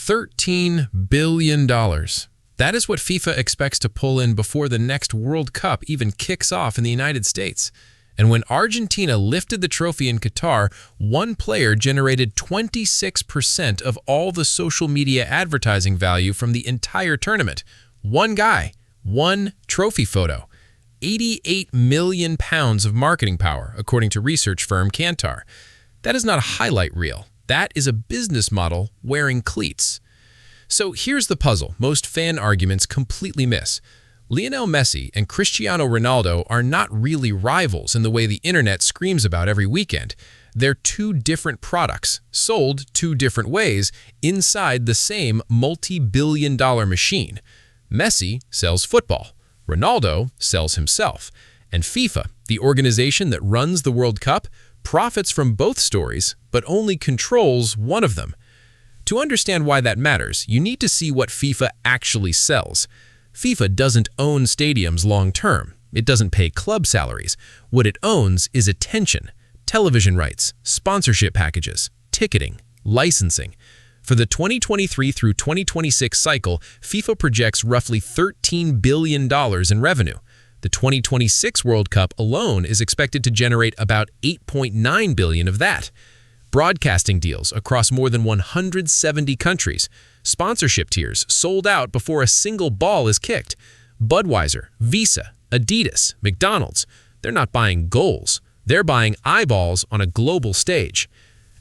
$13 billion. That is what FIFA expects to pull in before the next World Cup even kicks off in the United States. And when Argentina lifted the trophy in Qatar, one player generated 26% of all the social media advertising value from the entire tournament. One guy, one trophy photo. 88 million pounds of marketing power, according to research firm Kantar. That is not a highlight reel. That is a business model wearing cleats. So here's the puzzle most fan arguments completely miss. Lionel Messi and Cristiano Ronaldo are not really rivals in the way the internet screams about every weekend. They're two different products, sold two different ways inside the same multi-billion-dollar machine. Messi sells football. Ronaldo sells himself. And FIFA, the organization that runs the World Cup, profits from both stories, but only controls one of them. To understand why that matters, you need to see what FIFA actually sells. FIFA doesn't own stadiums long-term. It doesn't pay club salaries. What it owns is attention, television rights, sponsorship packages, ticketing, licensing. For the 2023 through 2026 cycle, FIFA projects roughly $13 billion in revenue. The 2026 World Cup alone is expected to generate about $8.9 billion of that. Broadcasting deals across more than 170 countries. Sponsorship tiers sold out before a single ball is kicked. Budweiser, Visa, Adidas, McDonald's. They're not buying goals. They're buying eyeballs on a global stage.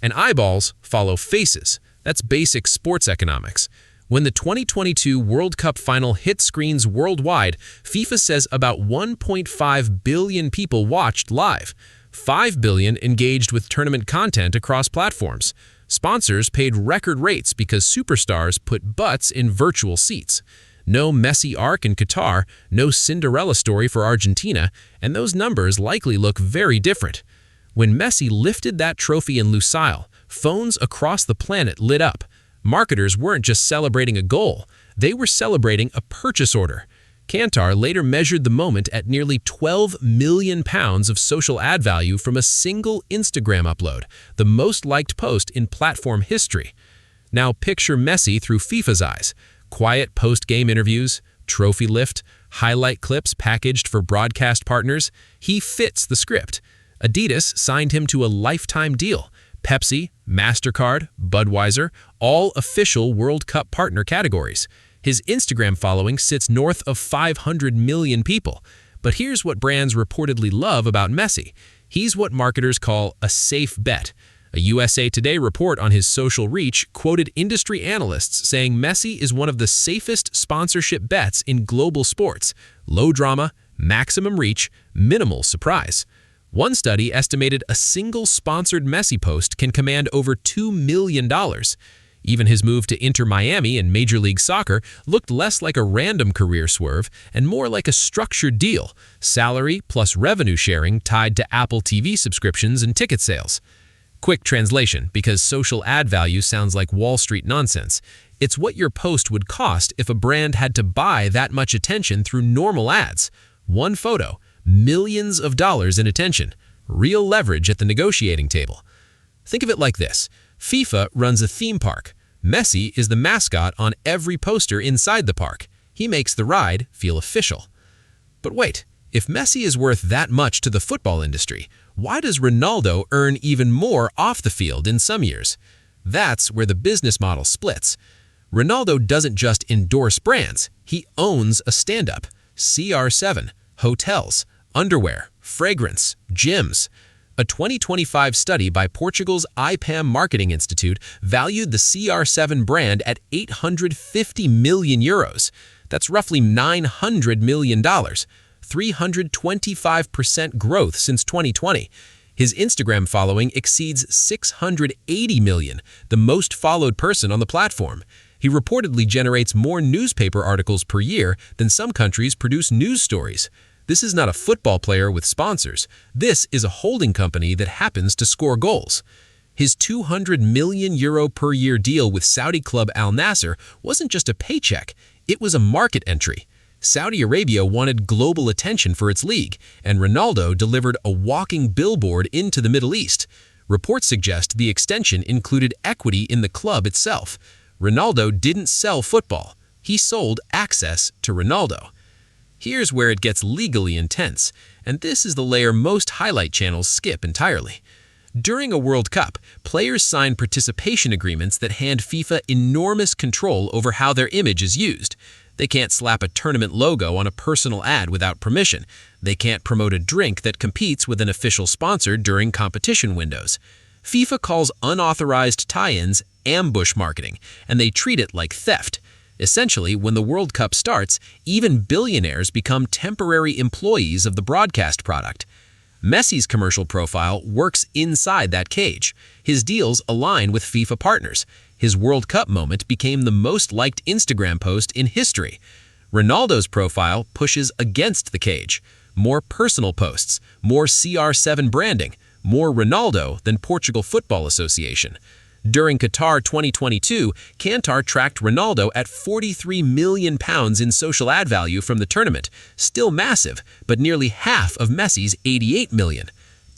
And eyeballs follow faces. That's basic sports economics. When the 2022 World Cup final hit screens worldwide, FIFA says about 1.5 billion people watched live. 5 billion engaged with tournament content across platforms. Sponsors paid record rates because superstars put butts in virtual seats. No Messi arc in Qatar, no Cinderella story for Argentina, and those numbers likely look very different. When Messi lifted that trophy in Lusail, phones across the planet lit up. Marketers weren't just celebrating a goal, they were celebrating a purchase order. Kantar later measured the moment at nearly 12 million pounds of social ad value from a single Instagram upload, the most liked post in platform history. Now picture Messi through FIFA's eyes. Quiet post-game interviews, trophy lift, highlight clips packaged for broadcast partners. He fits the script. Adidas signed him to a lifetime deal. Pepsi, MasterCard, Budweiser, all official World Cup partner categories. His Instagram following sits north of 500 million people. But here's what brands reportedly love about Messi. He's what marketers call a safe bet. A USA Today report on his social reach quoted industry analysts saying Messi is one of the safest sponsorship bets in global sports. Low drama, maximum reach, minimal surprise. One study estimated a single sponsored Messi post can command over $2 million. Even his move to Inter Miami in Major League Soccer looked less like a random career swerve and more like a structured deal, salary plus revenue sharing tied to Apple TV subscriptions and ticket sales. Quick translation, because social ad value sounds like Wall Street nonsense. It's what your post would cost if a brand had to buy that much attention through normal ads. One photo, millions of dollars in attention, real leverage at the negotiating table. Think of it like this. FIFA runs a theme park. Messi is the mascot on every poster inside the park. He makes the ride feel official. But wait, if Messi is worth that much to the football industry, why does Ronaldo earn even more off the field in some years? That's where the business model splits. Ronaldo doesn't just endorse brands, he owns a stand-up. CR7, hotels, underwear, fragrance, gyms. A 2025 study by Portugal's IPAM Marketing Institute valued the CR7 brand at €850 million. That's roughly $900 million, 325% growth since 2020. His Instagram following exceeds 680 million, the most followed person on the platform. He reportedly generates more newspaper articles per year than some countries produce news stories. This is not a football player with sponsors. This is a holding company that happens to score goals. His €200 million per year deal with Saudi club Al Nassr wasn't just a paycheck, it was a market entry. Saudi Arabia wanted global attention for its league, and Ronaldo delivered a walking billboard into the Middle East. Reports suggest the extension included equity in the club itself. Ronaldo didn't sell football. He sold access to Ronaldo. Here's where it gets legally intense, and this is the layer most highlight channels skip entirely. During a World Cup, players sign participation agreements that hand FIFA enormous control over how their image is used. They can't slap a tournament logo on a personal ad without permission. They can't promote a drink that competes with an official sponsor during competition windows. FIFA calls unauthorized tie-ins ambush marketing, and they treat it like theft. Essentially, when the World Cup starts, even billionaires become temporary employees of the broadcast product. Messi's commercial profile works inside that cage. His deals align with FIFA partners. His World Cup moment became the most liked Instagram post in history. Ronaldo's profile pushes against the cage. More personal posts, more CR7 branding, more Ronaldo than Portugal Football Association. During Qatar 2022, Kantar tracked Ronaldo at £43 million in social ad value from the tournament. Still massive, but nearly half of Messi's $88 million.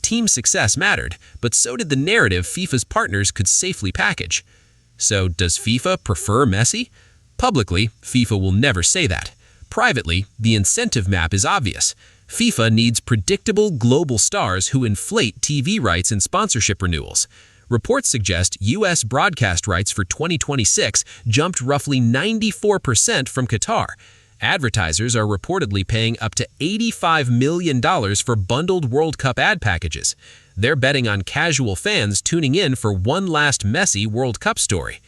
Team success mattered, but so did the narrative FIFA's partners could safely package. So does FIFA prefer Messi? Publicly, FIFA will never say that. Privately, the incentive map is obvious. FIFA needs predictable global stars who inflate TV rights and sponsorship renewals. Reports suggest U.S. broadcast rights for 2026 jumped roughly 94% from Qatar. Advertisers are reportedly paying up to $85 million for bundled World Cup ad packages. They're betting on casual fans tuning in for one last Messi World Cup story.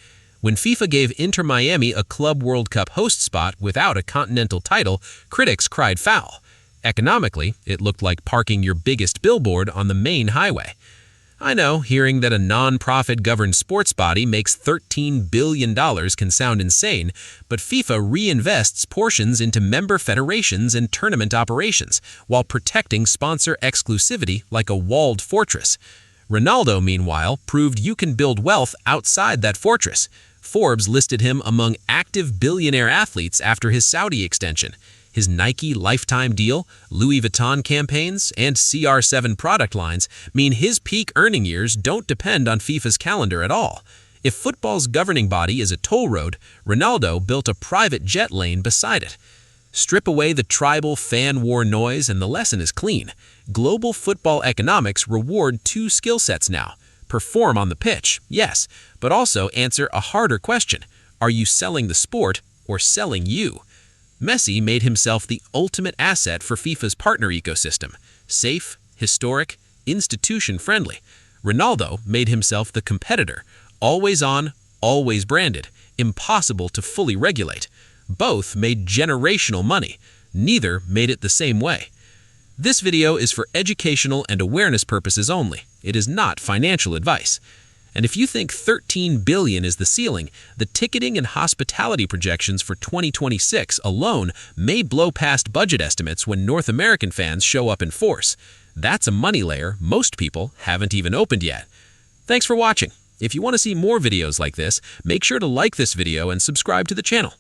When FIFA gave Inter Miami a Club World Cup host spot without a continental title, critics cried foul. Economically, it looked like parking your biggest billboard on the main highway. I know, hearing that a non-profit governed sports body makes $13 billion can sound insane, but FIFA reinvests portions into member federations and tournament operations, while protecting sponsor exclusivity like a walled fortress. Ronaldo, meanwhile, proved you can build wealth outside that fortress. Forbes listed him among active billionaire athletes after his Saudi extension. His Nike lifetime deal, Louis Vuitton campaigns, and CR7 product lines mean his peak earning years don't depend on FIFA's calendar at all. If football's governing body is a toll road, Ronaldo built a private jet lane beside it. Strip away the tribal fan war noise and the lesson is clean. Global football economics reward two skill sets now. Perform on the pitch, yes, but also answer a harder question. Are you selling the sport or selling you? Messi made himself the ultimate asset for FIFA's partner ecosystem. Safe, historic, institution-friendly. Ronaldo made himself the competitor. Always on, always branded. Impossible to fully regulate. Both made generational money. Neither made it the same way. This video is for educational and awareness purposes only. It is not financial advice. And if you think $13 billion is the ceiling, the ticketing and hospitality projections for 2026 alone may blow past budget estimates when North American fans show up in force. That's a money layer most people haven't even opened yet. Thanks for watching. If you want to see more videos like this, make sure to like this video and subscribe to the channel.